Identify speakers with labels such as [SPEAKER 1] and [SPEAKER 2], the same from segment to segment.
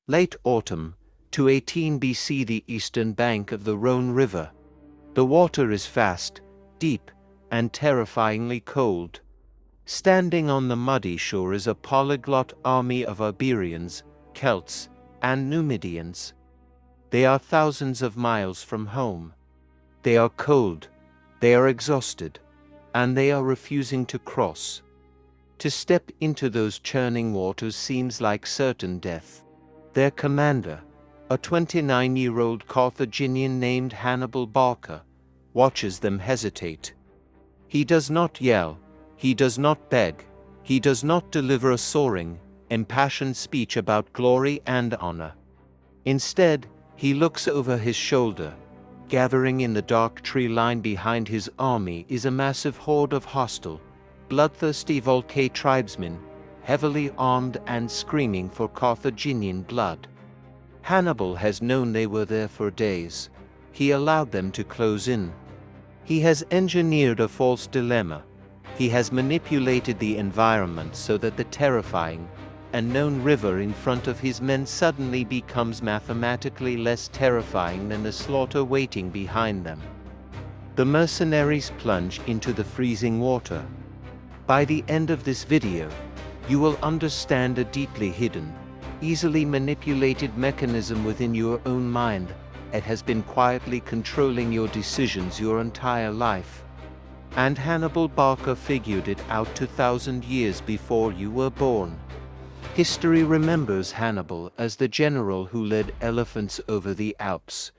[SPEAKER 1] Late autumn, 218 BC, the eastern bank of the Rhone River. The water is fast, deep, and terrifyingly cold. Standing on the muddy shore is a polyglot army of Iberians, Celts, and Numidians. They are thousands of miles from home. They are cold, they are exhausted, and they are refusing to cross. To step into those churning waters seems like certain death. Their commander, a 29-year-old Carthaginian named Hannibal Barca, watches them hesitate. He does not yell, he does not beg, he does not deliver a soaring, impassioned speech about glory and honor. Instead, he looks over his shoulder. Gathering in the dark tree line behind his army is a massive horde of hostile, bloodthirsty Volcae tribesmen, heavily armed and screaming for Carthaginian blood. Hannibal has known they were there for days. He allowed them to close in. He has engineered a false dilemma. He has manipulated the environment so that the terrifying, unknown river in front of his men suddenly becomes mathematically less terrifying than the slaughter waiting behind them. The mercenaries plunge into the freezing water. By the end of this video, you will understand a deeply hidden, easily manipulated mechanism within your own mind that has been quietly controlling your decisions your entire life. And Hannibal Barca figured it out 2,000 years before you were born. History remembers Hannibal as the general who led elephants over the Alps.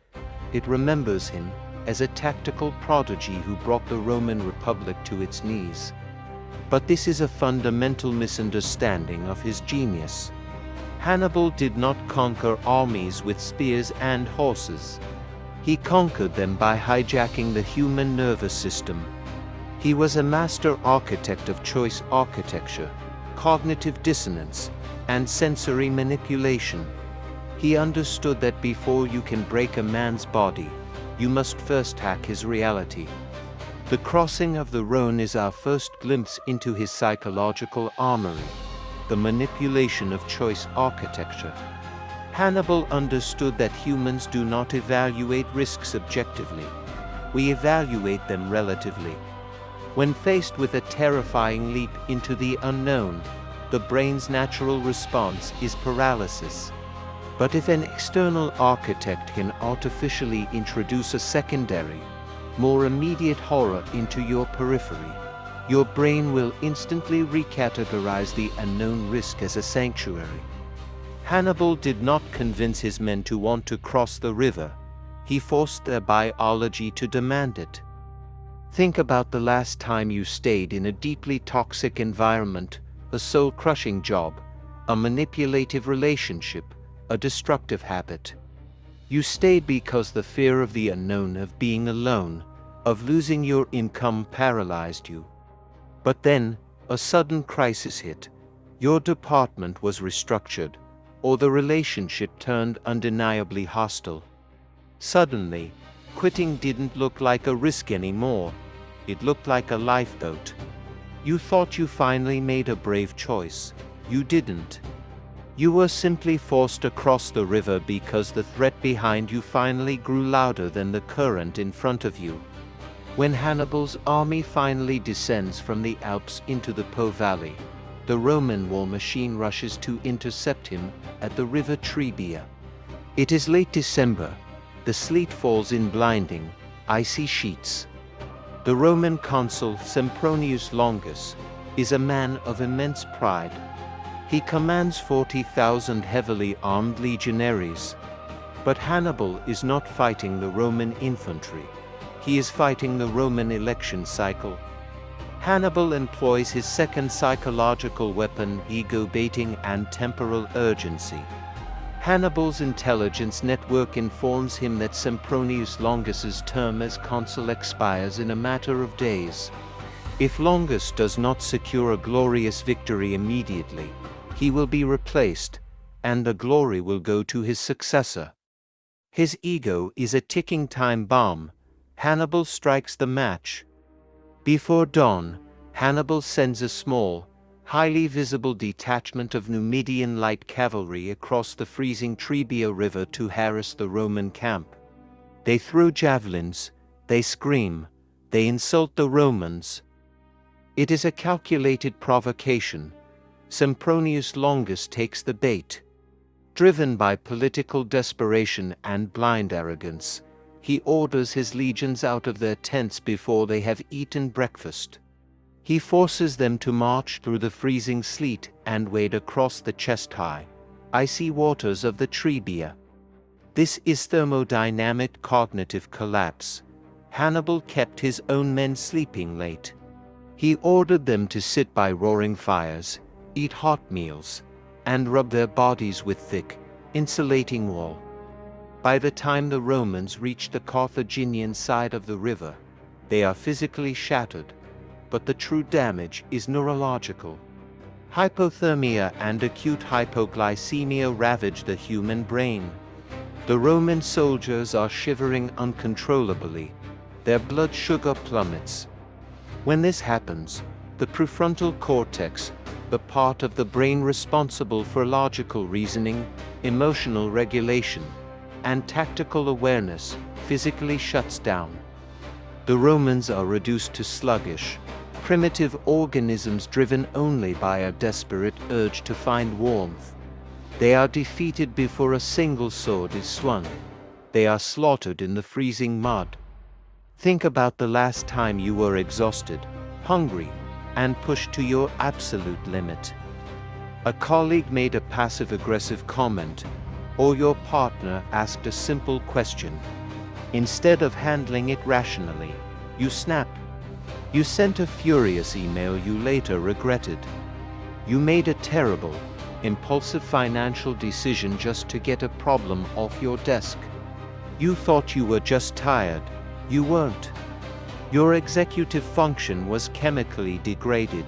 [SPEAKER 1] It remembers him as a tactical prodigy who brought the Roman Republic to its knees. But this is a fundamental misunderstanding of his genius. Hannibal did not conquer armies with spears and horses. He conquered them by hijacking the human nervous system. He was a master architect of choice architecture, cognitive dissonance, and sensory manipulation. He understood that before you can break a man's body, you must first hack his reality. The crossing of the Rhone is our first glimpse into his psychological armory, the manipulation of choice architecture. Hannibal understood that humans do not evaluate risks objectively. We evaluate them relatively. When faced with a terrifying leap into the unknown, the brain's natural response is paralysis. But if an external architect can artificially introduce a secondary, more immediate horror into your periphery, your brain will instantly recategorize the unknown risk as a sanctuary. Hannibal did not convince his men to want to cross the river. He forced their biology to demand it. Think about the last time you stayed in a deeply toxic environment, a soul-crushing job, a manipulative relationship, a destructive habit. You stayed because the fear of the unknown, of being alone, of losing your income paralyzed you. But then, a sudden crisis hit. Your department was restructured, or the relationship turned undeniably hostile. Suddenly, quitting didn't look like a risk anymore. It looked like a lifeboat. You thought you finally made a brave choice. You didn't. You were simply forced across the river because the threat behind you finally grew louder than the current in front of you. When Hannibal's army finally descends from the Alps into the Po Valley, the Roman war machine rushes to intercept him at the river Trebia. It is late December. The sleet falls in blinding, icy sheets. The Roman consul Sempronius Longus is a man of immense pride. He commands 40,000 heavily armed legionaries. But Hannibal is not fighting the Roman infantry. He is fighting the Roman election cycle. Hannibal employs his second psychological weapon, ego baiting and temporal urgency. Hannibal's intelligence network informs him that Sempronius Longus's term as consul expires in a matter of days. If Longus does not secure a glorious victory immediately, he will be replaced, and the glory will go to his successor. His ego is a ticking time bomb. Hannibal strikes the match. Before dawn, Hannibal sends a small, highly visible detachment of Numidian light cavalry across the freezing Trebia River to harass the Roman camp. They throw javelins, they scream, they insult the Romans. It is a calculated provocation. Sempronius Longus takes the bait. Driven by political desperation and blind arrogance, he orders his legions out of their tents before they have eaten breakfast. He forces them to march through the freezing sleet and wade across the chest-high, icy waters of the Trebia. This is thermodynamic cognitive collapse. Hannibal kept his own men sleeping late. He ordered them to sit by roaring fires, eat hot meals, and rub their bodies with thick, insulating wool. By the time the Romans reach the Carthaginian side of the river, they are physically shattered, but the true damage is neurological. Hypothermia and acute hypoglycemia ravage the human brain. The Roman soldiers are shivering uncontrollably. Their blood sugar plummets. When this happens, the prefrontal cortex, the part of the brain responsible for logical reasoning, emotional regulation, and tactical awareness, physically shuts down. The Romans are reduced to sluggish, primitive organisms driven only by a desperate urge to find warmth. They are defeated before a single sword is swung. They are slaughtered in the freezing mud. Think about the last time you were exhausted, hungry, and pushed to your absolute limit. A colleague made a passive-aggressive comment, or your partner asked a simple question. Instead of handling it rationally, you snapped. You sent a furious email you later regretted. You made a terrible, impulsive financial decision just to get a problem off your desk. You thought you were just tired. You weren't. Your executive function was chemically degraded.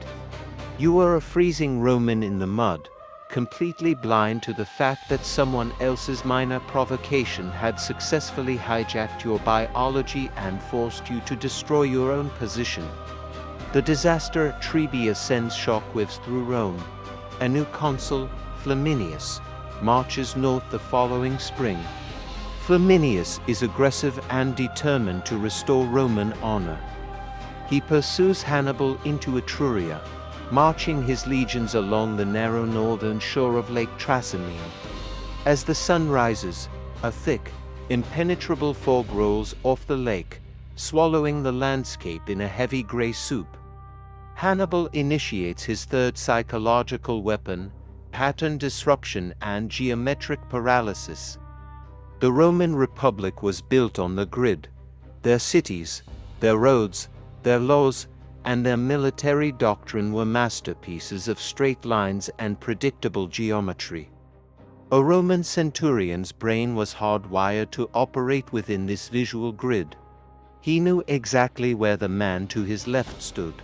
[SPEAKER 1] You were a freezing Roman in the mud, completely blind to the fact that someone else's minor provocation had successfully hijacked your biology and forced you to destroy your own position. The disaster at Trebia sends shockwaves through Rome. A new consul, Flaminius, marches north the following spring. Flaminius is aggressive and determined to restore Roman honor. He pursues Hannibal into Etruria, marching his legions along the narrow northern shore of Lake Trasimene. As the sun rises, a thick, impenetrable fog rolls off the lake, swallowing the landscape in a heavy gray soup. Hannibal initiates his third psychological weapon, pattern disruption and geometric paralysis. The Roman Republic was built on the grid. Their cities, their roads, their laws, and their military doctrine were masterpieces of straight lines and predictable geometry. A Roman centurion's brain was hardwired to operate within this visual grid. He knew exactly where the man to his left stood.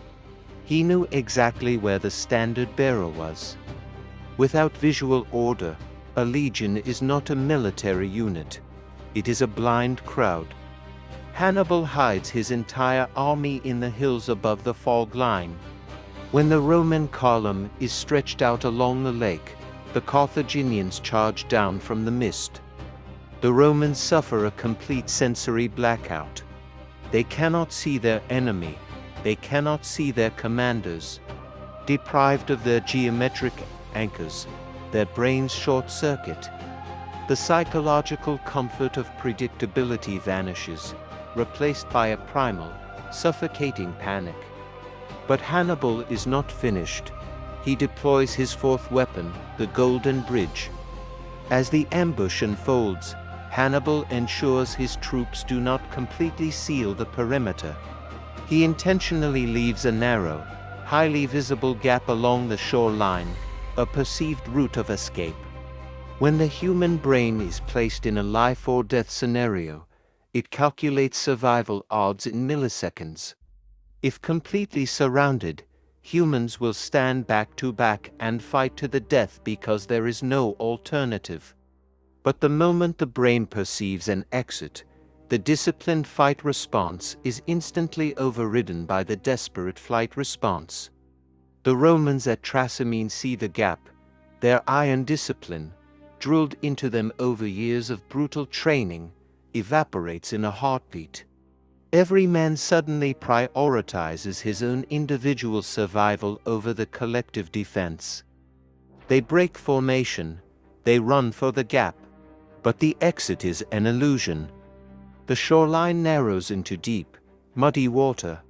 [SPEAKER 1] He knew exactly where the standard bearer was. Without visual order, a legion is not a military unit. It is a blind crowd. Hannibal hides his entire army in the hills above the fog line. When the Roman column is stretched out along the lake, the Carthaginians charge down from the mist. The Romans suffer a complete sensory blackout. They cannot see their enemy. They cannot see their commanders. Deprived of their geometric anchors, their brains short-circuit. The psychological comfort of predictability vanishes, replaced by a primal, suffocating panic. But Hannibal is not finished. He deploys his fourth weapon, the Golden Bridge. As the ambush unfolds, Hannibal ensures his troops do not completely seal the perimeter. He intentionally leaves a narrow, highly visible gap along the shoreline, a perceived route of escape. When the human brain is placed in a life-or-death scenario, it calculates survival odds in milliseconds. If completely surrounded, humans will stand back to back and fight to the death because there is no alternative. But the moment the brain perceives an exit, the disciplined fight response is instantly overridden by the desperate flight response. The Romans at Trasimene see the gap. Their iron discipline, drilled into them over years of brutal training, evaporates in a heartbeat. Every man suddenly prioritizes his own individual survival over the collective defense. They break formation, they run for the gap. But the exit is an illusion. The shoreline narrows into deep, muddy water.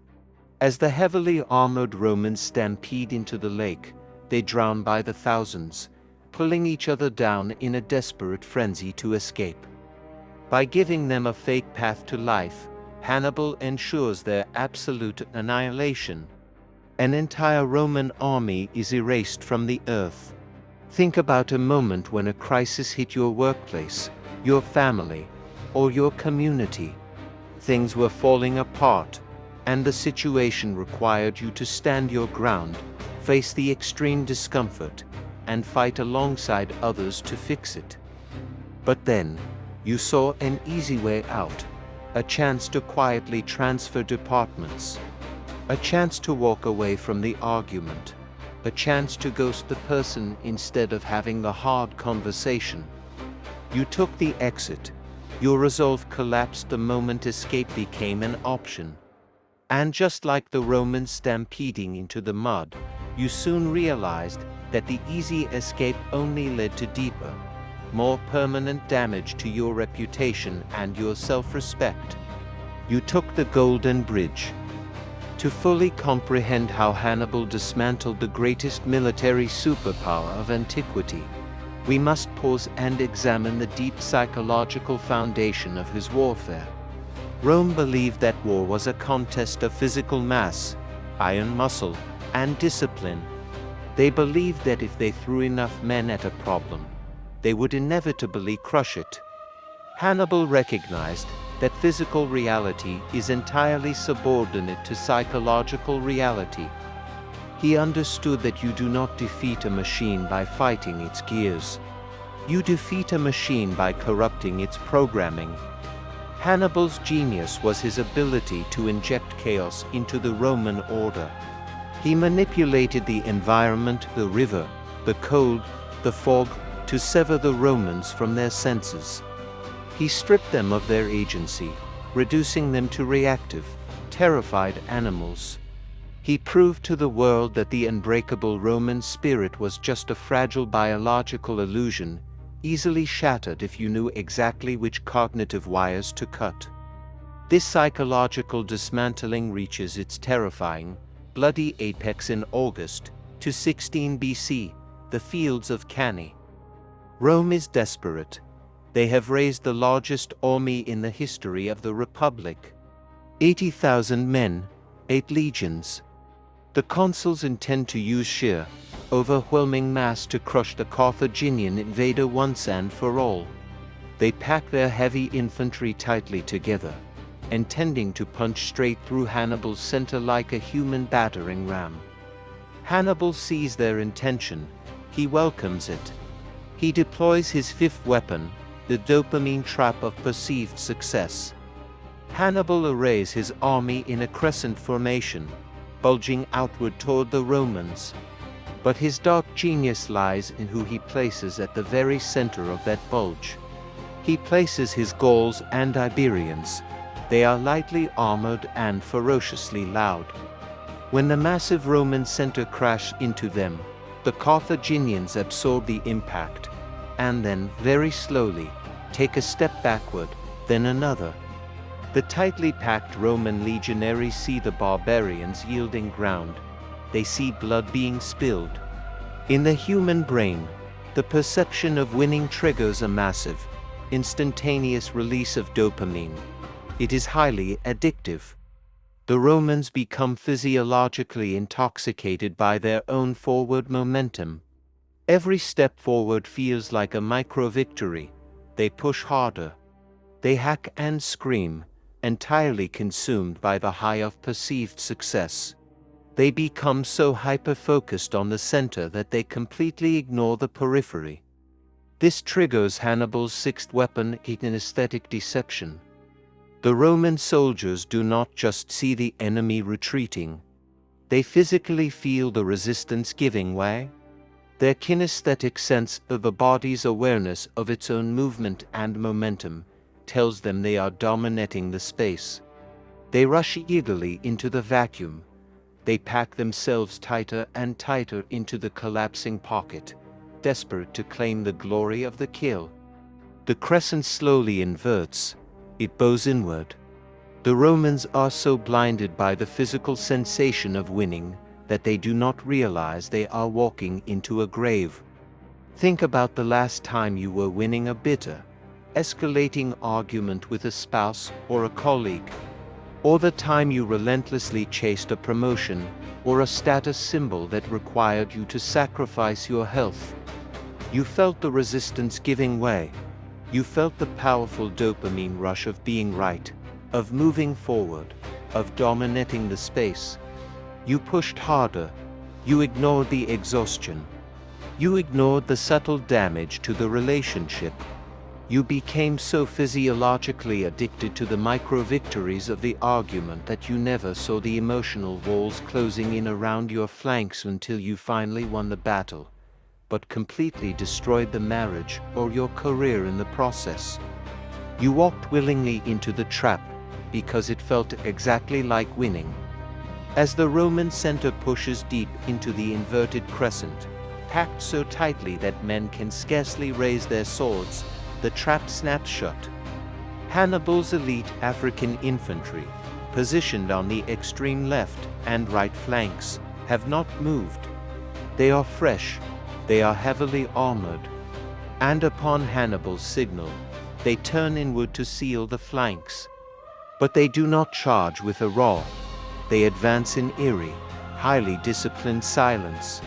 [SPEAKER 1] As the heavily armored Romans stampede into the lake, they drown by the thousands, pulling each other down in a desperate frenzy to escape. By giving them a fake path to life, Hannibal ensures their absolute annihilation. An entire Roman army is erased from the earth. Think about a moment when a crisis hit your workplace, your family, or your community. Things were falling apart, and the situation required you to stand your ground, face the extreme discomfort, and fight alongside others to fix it. But then, you saw an easy way out, a chance to quietly transfer departments, a chance to walk away from the argument, a chance to ghost the person instead of having the hard conversation. You took the exit. Your resolve collapsed the moment escape became an option. And just like the Romans stampeding into the mud, you soon realized that the easy escape only led to deeper, more permanent damage to your reputation and your self-respect. You took the Golden Bridge. To fully comprehend how Hannibal dismantled the greatest military superpower of antiquity, we must pause and examine the deep psychological foundation of his warfare. Rome believed that war was a contest of physical mass, iron muscle, and discipline. They believed that if they threw enough men at a problem, they would inevitably crush it. Hannibal recognized that physical reality is entirely subordinate to psychological reality. He understood that you do not defeat a machine by fighting its gears. You defeat a machine by corrupting its programming. Hannibal's genius was his ability to inject chaos into the Roman order. He manipulated the environment, the river, the cold, the fog, to sever the Romans from their senses. He stripped them of their agency, reducing them to reactive, terrified animals. He proved to the world that the unbreakable Roman spirit was just a fragile biological illusion, easily shattered if you knew exactly which cognitive wires to cut. This psychological dismantling reaches its terrifying, bloody apex in August 216 BC, the fields of Cannae. Rome is desperate. They have raised the largest army in the history of the Republic. 80,000 men, 8 legions. The consuls intend to use sheer, overwhelming mass to crush the Carthaginian invader once and for all. They pack their heavy infantry tightly together, intending to punch straight through Hannibal's center like a human battering ram. Hannibal sees their intention. He welcomes it. He deploys his fifth weapon, the dopamine trap of perceived success. Hannibal arrays his army in a crescent formation, bulging outward toward the Romans. But his dark genius lies in who he places at the very center of that bulge. He places his Gauls and Iberians. They are lightly armored and ferociously loud. When the massive Roman center crashed into them, the Carthaginians absorb the impact, and then, very slowly, take a step backward, then another. The tightly packed Roman legionaries see the barbarians yielding ground. They see blood being spilled. In the human brain, the perception of winning triggers a massive, instantaneous release of dopamine. It is highly addictive. The Romans become physiologically intoxicated by their own forward momentum. Every step forward feels like a micro-victory. They push harder. They hack and scream, entirely consumed by the high of perceived success. They become so hyper-focused on the center that they completely ignore the periphery. This triggers Hannibal's sixth weapon, kinesthetic deception. The Roman soldiers do not just see the enemy retreating. They physically feel the resistance giving way. Their kinesthetic sense of the body's awareness of its own movement and momentum tells them they are dominating the space. They rush eagerly into the vacuum. They pack themselves tighter and tighter into the collapsing pocket, desperate to claim the glory of the kill. The crescent slowly inverts. It bows inward. The Romans are so blinded by the physical sensation of winning that they do not realize they are walking into a grave. Think about the last time you were winning a bitter, escalating argument with a spouse or a colleague, or the time you relentlessly chased a promotion or a status symbol that required you to sacrifice your health. You felt the resistance giving way. You felt the powerful dopamine rush of being right, of moving forward, of dominating the space. You pushed harder. You ignored the exhaustion. You ignored the subtle damage to the relationship. You became so physiologically addicted to the micro-victories of the argument that you never saw the emotional walls closing in around your flanks until you finally won the battle, but completely destroyed the marriage or your career in the process. You walked willingly into the trap because it felt exactly like winning. As the Roman center pushes deep into the inverted crescent, packed so tightly that men can scarcely raise their swords, the trap snaps shut. Hannibal's elite African infantry, positioned on the extreme left and right flanks, have not moved. They are fresh, they are heavily armored, and upon Hannibal's signal, they turn inward to seal the flanks. But they do not charge with a roar. They advance in eerie, highly disciplined silence.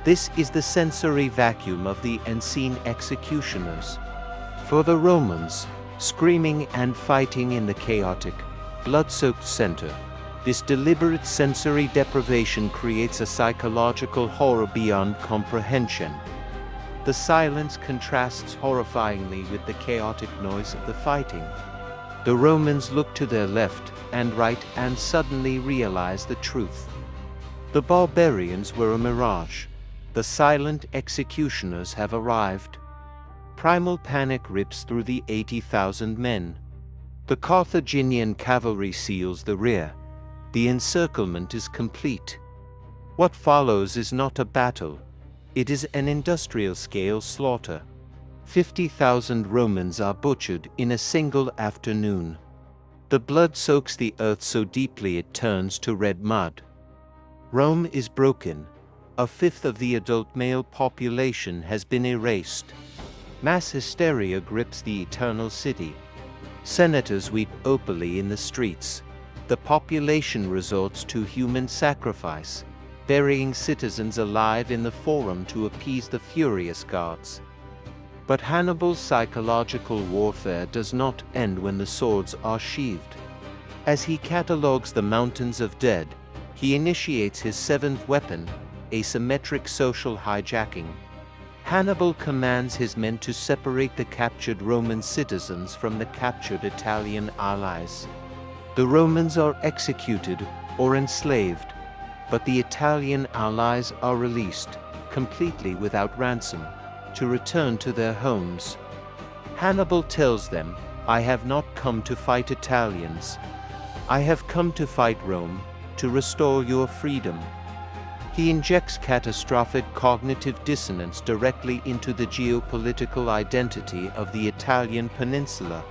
[SPEAKER 1] This is the sensory vacuum of the unseen executioners. For the Romans, screaming and fighting in the chaotic, blood-soaked center, this deliberate sensory deprivation creates a psychological horror beyond comprehension. The silence contrasts horrifyingly with the chaotic noise of the fighting. The Romans look to their left and right and suddenly realize the truth. The barbarians were a mirage. The silent executioners have arrived. Primal panic rips through the 80,000 men. The Carthaginian cavalry seals the rear. The encirclement is complete. What follows is not a battle. It is an industrial-scale slaughter. 50,000 Romans are butchered in a single afternoon. The blood soaks the earth so deeply it turns to red mud. Rome is broken. A fifth of the adult male population has been erased. Mass hysteria grips the eternal city. Senators weep openly in the streets. The population resorts to human sacrifice, burying citizens alive in the forum to appease the furious gods. But Hannibal's psychological warfare does not end when the swords are sheathed. As he catalogues the mountains of dead, he initiates his seventh weapon, asymmetric social hijacking. Hannibal commands his men to separate the captured Roman citizens from the captured Italian allies. The Romans are executed or enslaved, but the Italian allies are released, completely without ransom, to return to their homes. Hannibal tells them, "I have not come to fight Italians. I have come to fight Rome, to restore your freedom." He injects catastrophic cognitive dissonance directly into the geopolitical identity of the Italian peninsula.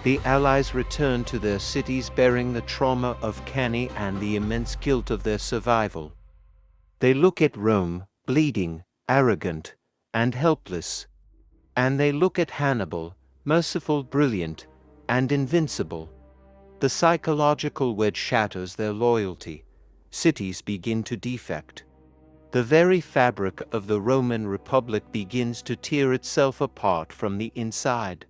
[SPEAKER 1] The Allies return to their cities bearing the trauma of Cannae and the immense guilt of their survival. They look at Rome, bleeding, arrogant, and helpless. And they look at Hannibal, merciful, brilliant, and invincible. The psychological wedge shatters their loyalty. Cities begin to defect. The very fabric of the Roman Republic begins to tear itself apart from the inside.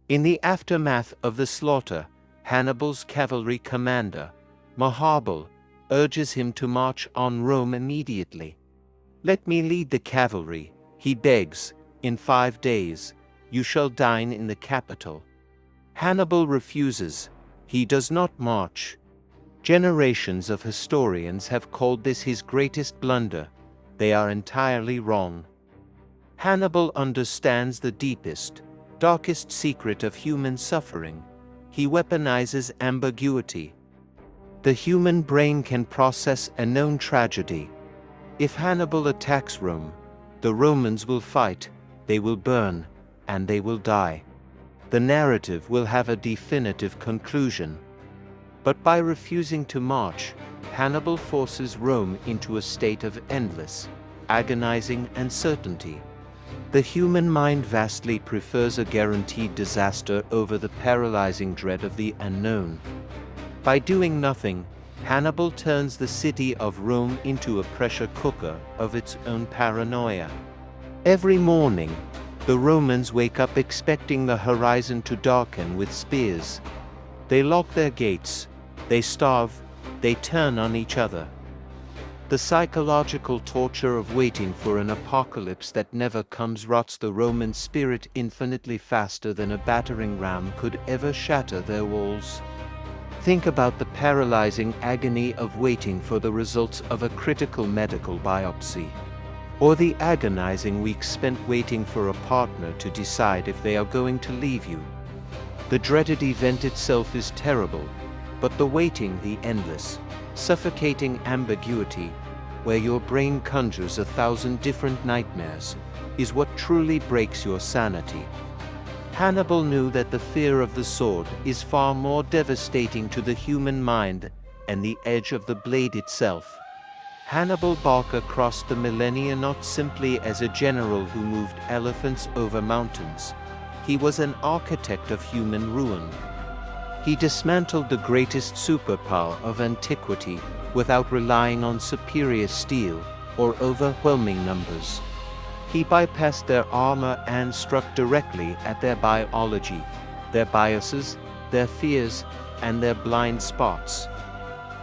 [SPEAKER 1] In the aftermath of the slaughter, Hannibal's cavalry commander, Hannibal, urges him to march on Rome immediately. "Let me lead the cavalry," he begs. "In 5 days, you shall dine in the capital." Hannibal refuses. He does not march. Generations of historians have called this his greatest blunder. They are entirely wrong. Hannibal understands the deepest, darkest secret of human suffering. He weaponizes ambiguity. The human brain can process a known tragedy. If Hannibal attacks Rome, the Romans will fight, they will burn, and they will die. The narrative will have a definitive conclusion. But by refusing to march, Hannibal forces Rome into a state of endless, agonizing uncertainty. The human mind vastly prefers a guaranteed disaster over the paralyzing dread of the unknown. By doing nothing, Hannibal turns the city of Rome into a pressure cooker of its own paranoia. Every morning, the Romans wake up expecting the horizon to darken with spears. They lock their gates, they starve, they turn on each other. The psychological torture of waiting for an apocalypse that never comes rots the Roman spirit infinitely faster than a battering ram could ever shatter their walls. Think about the paralyzing agony of waiting for the results of a critical medical biopsy, or the agonizing weeks spent waiting for a partner to decide if they are going to leave you. The dreaded event itself is terrible, but the waiting, the endless, suffocating ambiguity, where your brain conjures 1,000 different nightmares, is what truly breaks your sanity. Hannibal knew that the fear of the sword is far more devastating to the human mind than the edge of the blade itself. Hannibal Barca crossed the millennia not simply as a general who moved elephants over mountains. He was an architect of human ruin. He dismantled the greatest superpower of antiquity without relying on superior steel or overwhelming numbers. He bypassed their armor and struck directly at their biology, their biases, their fears, and their blind spots.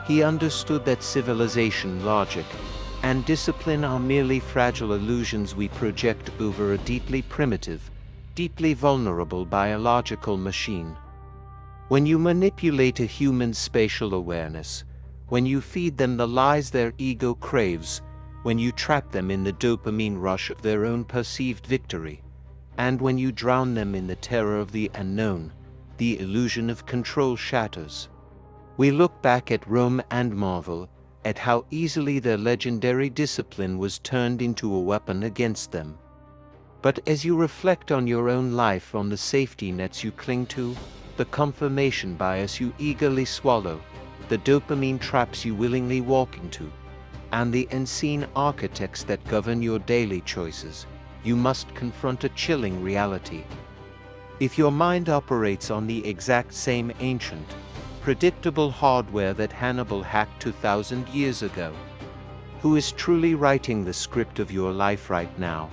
[SPEAKER 1] He understood that civilization, logic, and discipline are merely fragile illusions we project over a deeply primitive, deeply vulnerable biological machine. When you manipulate a human's spatial awareness, when you feed them the lies their ego craves, when you trap them in the dopamine rush of their own perceived victory, and when you drown them in the terror of the unknown, the illusion of control shatters. We look back at Rome and marvel at how easily their legendary discipline was turned into a weapon against them. But as you reflect on your own life, on the safety nets you cling to, the confirmation bias you eagerly swallow, the dopamine traps you willingly walk into, and the unseen architects that govern your daily choices, you must confront a chilling reality. If your mind operates on the exact same ancient, predictable hardware that Hannibal hacked 2,000 years ago, who is truly writing the script of your life right now?